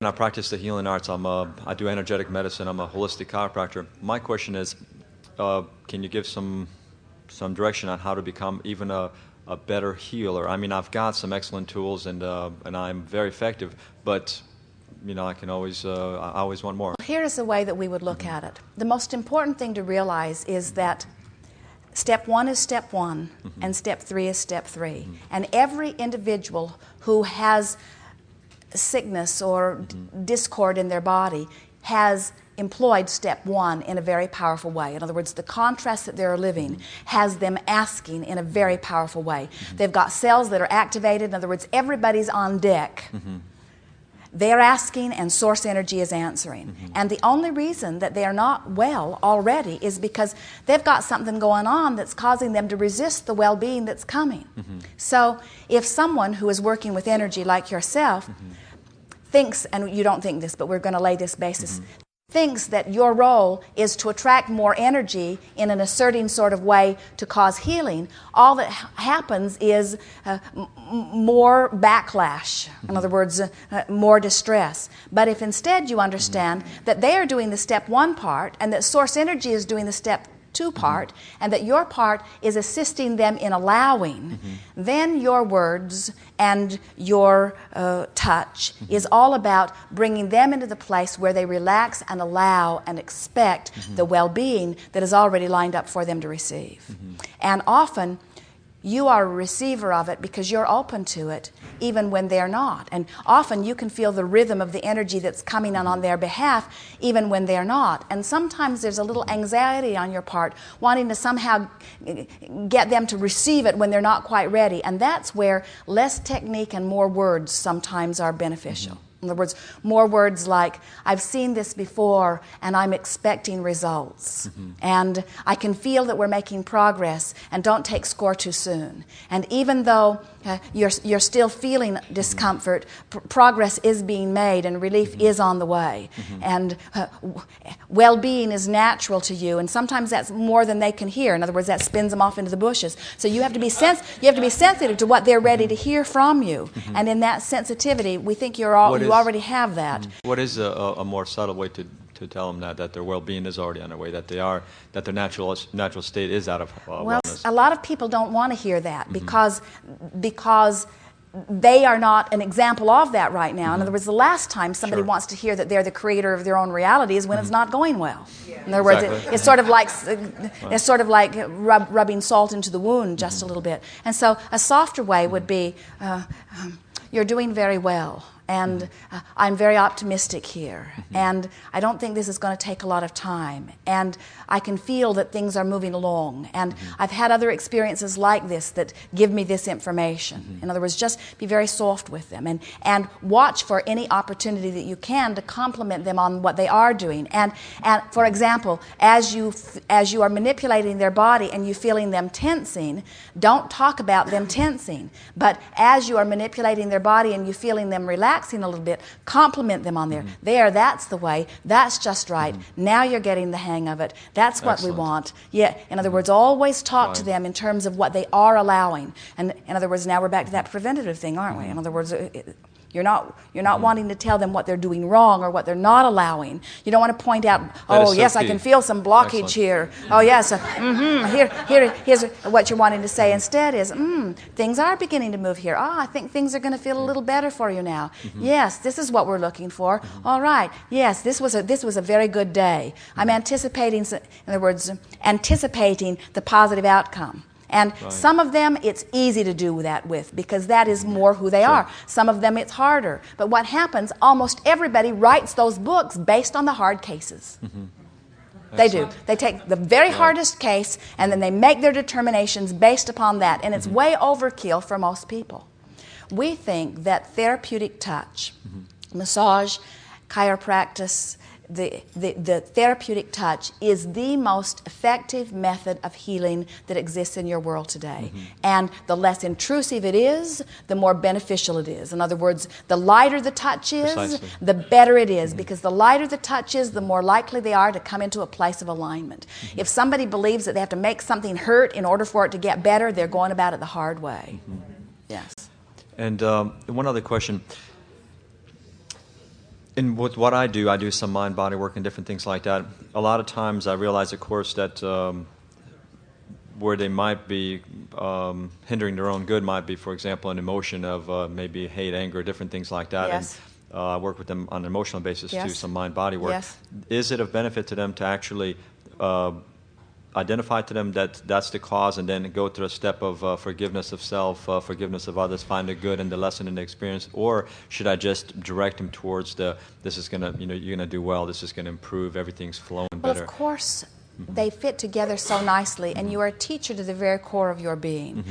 I practice the healing arts. I do energetic medicine. I'm a holistic chiropractor. My question is, can you give some direction on how to become even a better healer? I mean, I've got some excellent tools, and I'm very effective, but I can always I always want more. Here's the way that we would look at it. The most important thing to realize is that step one is step one, and step three is step three. And every individual who has sickness or discord in their body has employed step one in a very powerful way. In other words, the contrast that they're living has them asking in a very powerful way. They've got cells that are activated. In other words, everybody's on deck. They're asking and source energy is answering. And the only reason that they are not well already is because they've got something going on that's causing them to resist the well-being that's coming. So if someone who is working with energy like yourself thinks, and you don't think this, but we're going to lay this basis, thinks that your role is to attract more energy in an asserting sort of way to cause healing, all that happens is more backlash. In other words, more distress. But if instead you understand that they are doing the step one part and that source energy is doing the step two part, and that your part is assisting them in allowing, then your words and your touch is all about bringing them into the place where they relax and allow and expect the well-being that is already lined up for them to receive. And often you are a receiver of it because you're open to it even when they're not. And often you can feel the rhythm of the energy that's coming on their behalf even when they're not. And sometimes there's a little anxiety on your part wanting to somehow get them to receive it when they're not quite ready. And that's where less technique and more words sometimes are beneficial. In other words, more words like, I've seen this before and I'm expecting results. And I can feel that we're making progress, and don't take score too soon. And even though you're still feeling discomfort, progress is being made and relief is on the way. And well-being is natural to you, and sometimes that's more than they can hear. In other words, that spins them off into the bushes. So you have to be sensitive to what they're ready to hear from you. And in that sensitivity, we think you already have that. What is a more subtle way to tell them that their well-being is already on their way, that their natural state is out of well, wellness? A lot of people don't want to hear that because they are not an example of that right now. In other words, the last time somebody wants to hear that they're the creator of their own reality is when it's not going well. In other words, it's sort of like rubbing salt into the wound just a little bit. And so a softer way would be, you're doing very well. And I'm very optimistic here. And I don't think this is going to take a lot of time. And I can feel that things are moving along. And I've had other experiences like this that give me this information. In other words, just be very soft with them. And watch for any opportunity that you can to compliment them on what they are doing. And for example, as you are manipulating their body and you feeling them tensing, don't talk about them tensing. But as you are manipulating their body and you feeling them relaxing a little bit, compliment them on there. That's the way. That's just right. Now you're getting the hang of it. That's what we want. Yeah. In other words, always talk to them in terms of what they are allowing. And in other words, now we're back to that preventative thing, aren't we? In other words, you're not wanting to tell them what they're doing wrong or what they're not allowing. You don't want to point out, oh yes, I can feel some blockage here. Oh yes, here's what you're wanting to say. Instead is, things are beginning to move here. I think things are going to feel a little better for you now. Yes, this is what we're looking for. All right. Yes, this was a very good day. I'm anticipating, in other words, anticipating the positive outcome. And some of them, it's easy to do that with because that is more who they are. Some of them, it's harder. But what happens, almost everybody writes those books based on the hard cases. They do. They take the very hardest case and then they make their determinations based upon that. And it's way overkill for most people. We think that therapeutic touch, massage, chiropractic, the therapeutic touch is the most effective method of healing that exists in your world today. And the less intrusive it is, the more beneficial it is. In other words, the lighter the touch is, the better it is, because the lighter the touch is, the more likely they are to come into a place of alignment. If somebody believes that they have to make something hurt in order for it to get better, they're going about it the hard way. Yes. And one other question. And with what I do some mind-body work and different things like that. A lot of times I realize, of course, that where they might be hindering their own good might be, for example, an emotion of maybe hate, anger, different things like that. Yes. And I work with them on an emotional basis Yes. too, some mind-body work. Yes. Is it of benefit to them to actually identify to them that that's the cause, and then go through a step of forgiveness of self, forgiveness of others, find the good and the lesson in the experience, or should I just direct them towards this is gonna, you're gonna do well, this is gonna improve, everything's flowing Well, better? of course, they fit together so nicely, and you are a teacher to the very core of your being.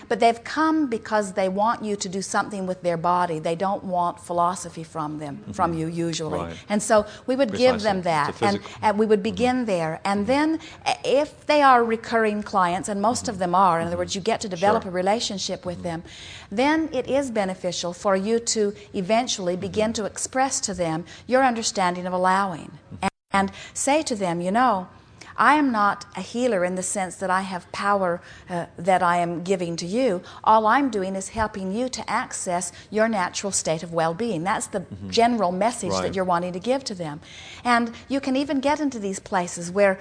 But they've come because they want you to do something with their body. They don't want philosophy from them, from you usually. Right. And so we would give them that, It's a physical- and we would begin there. And then if they are recurring clients, and most of them are, in other words, you get to develop Sure. a relationship with them, then it is beneficial for you to eventually begin to express to them your understanding of allowing. And say to them, I am not a healer in the sense that I have power that I am giving to you. All I'm doing is helping you to access your natural state of well-being. That's the general message Right. that you're wanting to give to them. And you can even get into these places where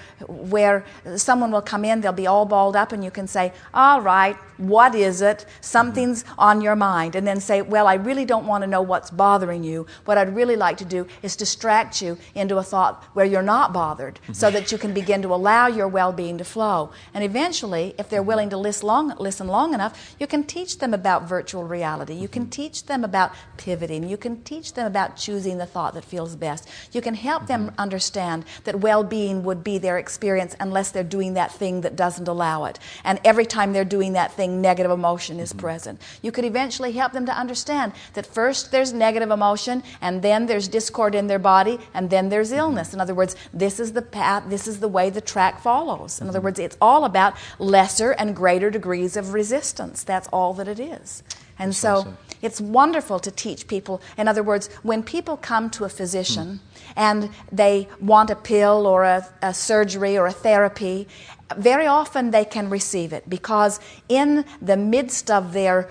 someone will come in, they'll be all balled up, and you can say, all right, what is it? Something's on your mind. And then say, well, I really don't want to know what's bothering you. What I'd really like to do is distract you into a thought where you're not bothered, so that you can begin to allow your well-being to flow. And eventually, if they're willing to listen long enough, you can teach them about virtual reality. You can teach them about pivoting. You can teach them about choosing the thought that feels best. You can help them understand that well-being would be their experience unless they're doing that thing that doesn't allow it. And every time they're doing that thing, negative emotion is present. You could eventually help them to understand that first there's negative emotion, and then there's discord in their body, and then there's illness. In other words, this is the path, this is the way the track follows. In other words, it's all about lesser and greater degrees of resistance. That's all that it is. And so it's wonderful to teach people. In other words, when people come to a physician and they want a pill or a surgery or a therapy, very often they can receive it because in the midst of their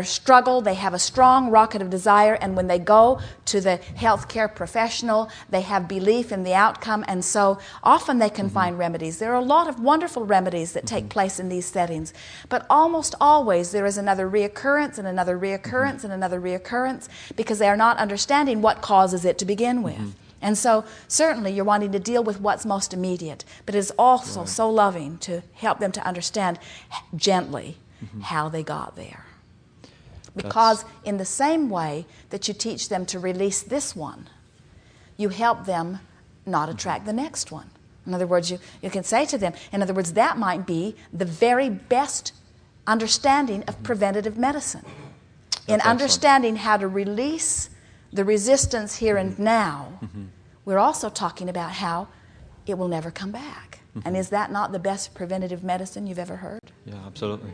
struggle, they have a strong rocket of desire, and when they go to the healthcare professional, they have belief in the outcome, and so often they can find remedies. There are a lot of wonderful remedies that take place in these settings, but almost always there is another reoccurrence and another reoccurrence and another reoccurrence because they are not understanding what causes it to begin with. And so certainly you're wanting to deal with what's most immediate, but it is also so loving to help them to understand gently how they got there. Because in the same way that you teach them to release this one, you help them not attract the next one. In other words, you can say to them, in other words, that might be the very best understanding of preventative medicine. In understanding how to release the resistance here and now, we're also talking about how it will never come back. And is that not the best preventative medicine you've ever heard? Yeah, absolutely.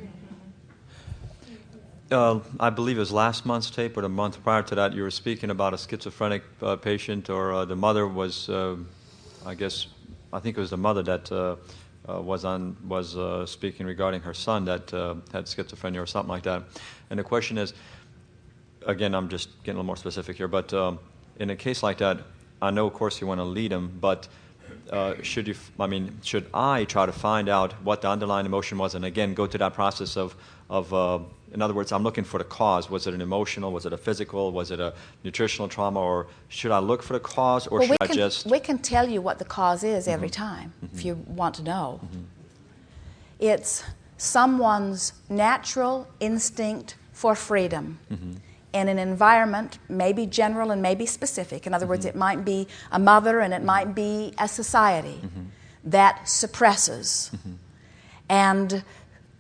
I believe it was last month's tape or the month prior to that, you were speaking about a schizophrenic patient, or the mother was, I think it was the mother that was speaking regarding her son that had schizophrenia or something like that. And the question is, again, I'm just getting a little more specific here, but in a case like that, I know, of course, you want to lead him, but should I try to find out what the underlying emotion was, and again, go to that process of in other words, I'm looking for the cause. Was it an emotional? Was it a physical? Was it a nutritional trauma? Or should I look for the cause, or should I just... We can tell you what the cause is every time, if you want to know. It's someone's natural instinct for freedom in an environment, maybe general and maybe specific. In other words, it might be a mother and it might be a society that suppresses. And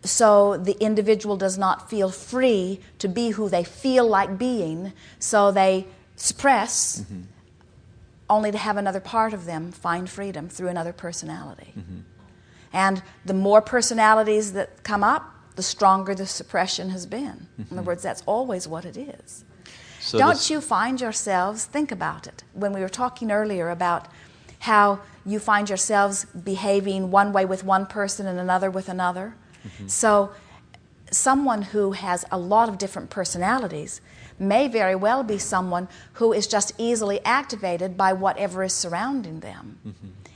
so the individual does not feel free to be who they feel like being, so they suppress only to have another part of them find freedom through another personality. And the more personalities that come up, the stronger the suppression has been. In other words, that's always what it is. So don't you find yourselves, think about it, when we were talking earlier about how you find yourselves behaving one way with one person and another with another. So someone who has a lot of different personalities may very well be someone who is just easily activated by whatever is surrounding them.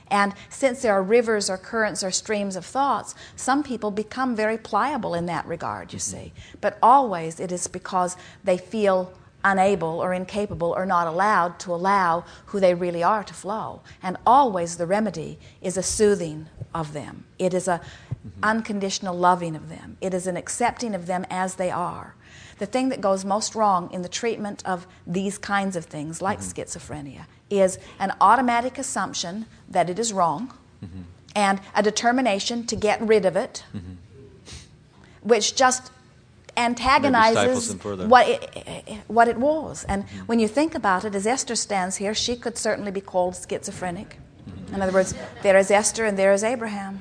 And since there are rivers or currents or streams of thoughts, some people become very pliable in that regard, you see. But always it is because they feel unable or incapable or not allowed to allow who they really are to flow. And always the remedy is a soothing of them. It is a unconditional loving of them. It is an accepting of them as they are. The thing that goes most wrong in the treatment of these kinds of things, like schizophrenia, is an automatic assumption that it is wrong and a determination to get rid of it, which just antagonizes what it was. And when you think about it, as Esther stands here, she could certainly be called schizophrenic. In other words, there is Esther and there is Abraham.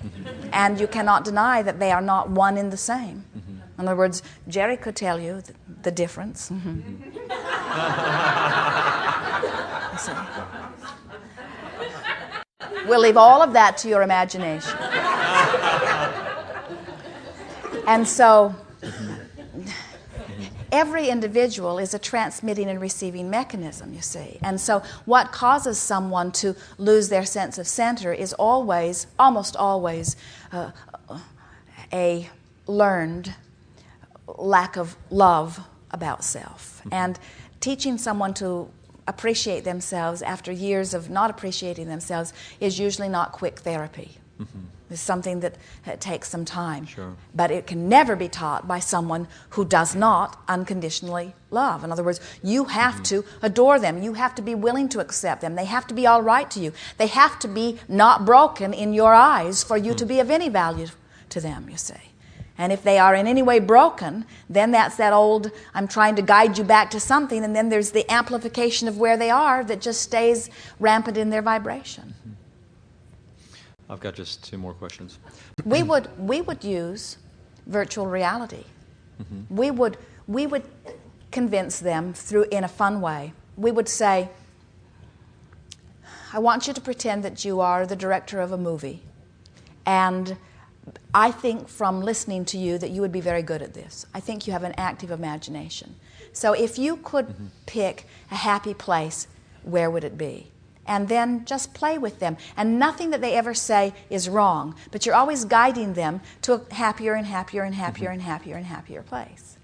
And you cannot deny that they are not one in the same. In other words, Jerry could tell you the difference. We'll leave all of that to your imagination. And so, every individual is a transmitting and receiving mechanism, you see. And so what causes someone to lose their sense of center is always, almost always, a learned lack of love about self. And teaching someone to appreciate themselves after years of not appreciating themselves is usually not quick therapy. It's something that takes some time. But it can never be taught by someone who does not unconditionally love. In other words, you have to adore them. You have to be willing to accept them. They have to be all right to you. They have to be not broken in your eyes for you to be of any value to them, you see. And if they are in any way broken, then that's that old, I'm trying to guide you back to something, and then there's the amplification of where they are that just stays rampant in their vibration. I've got just 2 more questions. We would use virtual reality. We would convince them in a fun way. We would say, I want you to pretend that you are the director of a movie, and I think from listening to you that you would be very good at this. I think you have an active imagination. So if you could pick a happy place, where would it be? And then just play with them. And nothing that they ever say is wrong, but you're always guiding them to a happier and happier and happier and happier and happier place.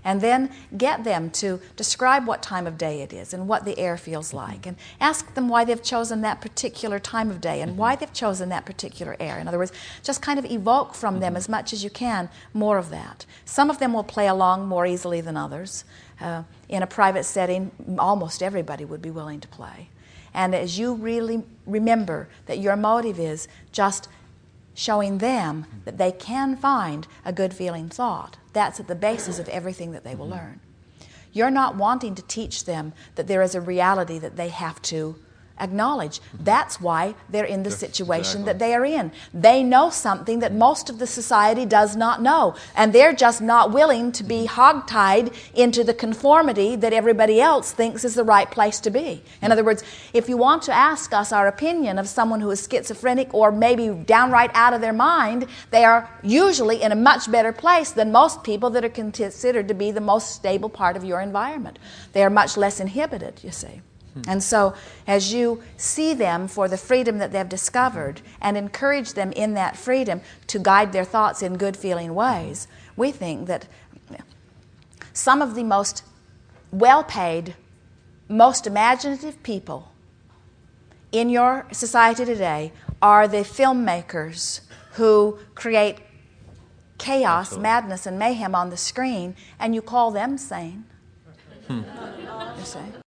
And then get them to describe what time of day it is and what the air feels like. And ask them why they've chosen that particular time of day and why they've chosen that particular air. In other words, just kind of evoke from them as much as you can more of that. Some of them will play along more easily than others. In a private setting, almost everybody would be willing to play. And as you really remember that your motive is just showing them that they can find a good feeling thought, that's at the basis of everything that they will learn. You're not wanting to teach them that there is a reality that they have to acknowledge. That's why they're in the situation that they are in. They know something that most of the society does not know, and they're just not willing to be hogtied into the conformity that everybody else thinks is the right place to be. In other words, if you want to ask us our opinion of someone who is schizophrenic or maybe downright out of their mind, they are usually in a much better place than most people that are considered to be the most stable part of your environment. They are much less inhibited, you see. And so as you see them for the freedom that they've discovered and encourage them in that freedom to guide their thoughts in good feeling ways, we think that some of the most well-paid, most imaginative people in your society today are the filmmakers who create chaos, madness, and mayhem on the screen, and you call them sane. You see?